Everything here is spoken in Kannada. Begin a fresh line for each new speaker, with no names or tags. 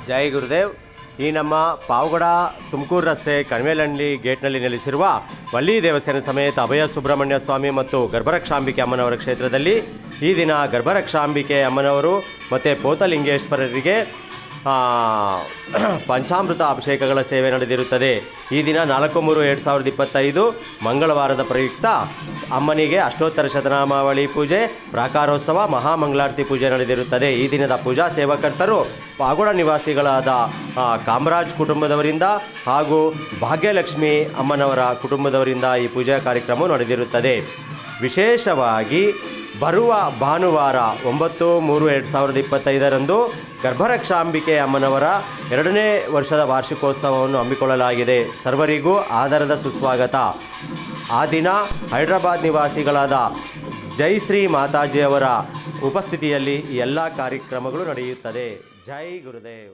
ಜೈ ಗುರುದೇವ್. ಈ ನಮ್ಮ ಪಾವಗಡ ತುಮಕೂರು ರಸ್ತೆ ಕಣಿವೆಲಹಳ್ಳಿ ಗೇಟ್ನಲ್ಲಿ ನೆಲೆಸಿರುವ ವಲ್ಲಿ ದೇವಸ್ಥಾನ ಸಮೇತ ಅಭಯ ಸುಬ್ರಹ್ಮಣ್ಯ ಸ್ವಾಮಿ ಮತ್ತು ಗರ್ಭರಕ್ಷಾಂಬಿಕೆ ಅಮ್ಮನವರ ಕ್ಷೇತ್ರದಲ್ಲಿ ಈ ದಿನ ಗರ್ಭರಕ್ಷಾಂಬಿಕೆ ಅಮ್ಮನವರು ಮತ್ತು ಪೋತಲಿಂಗೇಶ್ವರರಿಗೆ ಪಂಚಾಮೃತ ಅಭಿಷೇಕಗಳ ಸೇವೆ ನಡೆದಿರುತ್ತದೆ. ಈ ದಿನ 4/3/2025 ಮಂಗಳವಾರದ ಪ್ರಯುಕ್ತ ಅಮ್ಮನಿಗೆ ಅಷ್ಟೋತ್ತರ ಶತನಾಮಾವಳಿ ಪೂಜೆ, ಪ್ರಾಕಾರೋತ್ಸವ, ಮಹಾಮಂಗಳಾರತಿ ಪೂಜೆ ನಡೆದಿರುತ್ತದೆ. ಈ ದಿನದ ಪೂಜಾ ಸೇವಕರ್ತರು ಪಾವಗಡ ನಿವಾಸಿಗಳಾದ ಕಾಮರಾಜ್ ಕುಟುಂಬದವರಿಂದ ಹಾಗೂ ಭಾಗ್ಯಲಕ್ಷ್ಮಿ ಅಮ್ಮನವರ ಕುಟುಂಬದವರಿಂದ ಈ ಪೂಜಾ ಕಾರ್ಯಕ್ರಮ ನಡೆದಿರುತ್ತದೆ. ವಿಶೇಷವಾಗಿ ಬರುವ ಭಾನುವಾರ 9/3/2025 ಗರ್ಭರಕ್ಷಾಂಬಿಕೆ ಅಮ್ಮನವರ 2ನೇ ವರ್ಷದ ವಾರ್ಷಿಕೋತ್ಸವವನ್ನು ಹಮ್ಮಿಕೊಳ್ಳಲಾಗಿದೆ. ಸರ್ವರಿಗೂ ಆದರದ ಸುಸ್ವಾಗತ. ಆ ದಿನ ಹೈದರಾಬಾದ್ ನಿವಾಸಿಗಳಾದ ಜೈಶ್ರೀ ಮಾತಾಜಿಯವರ ಉಪಸ್ಥಿತಿಯಲ್ಲಿ ಈ ಎಲ್ಲ ಕಾರ್ಯಕ್ರಮಗಳು ನಡೆಯುತ್ತದೆ. ಜೈ ಗುರುದೇವ್.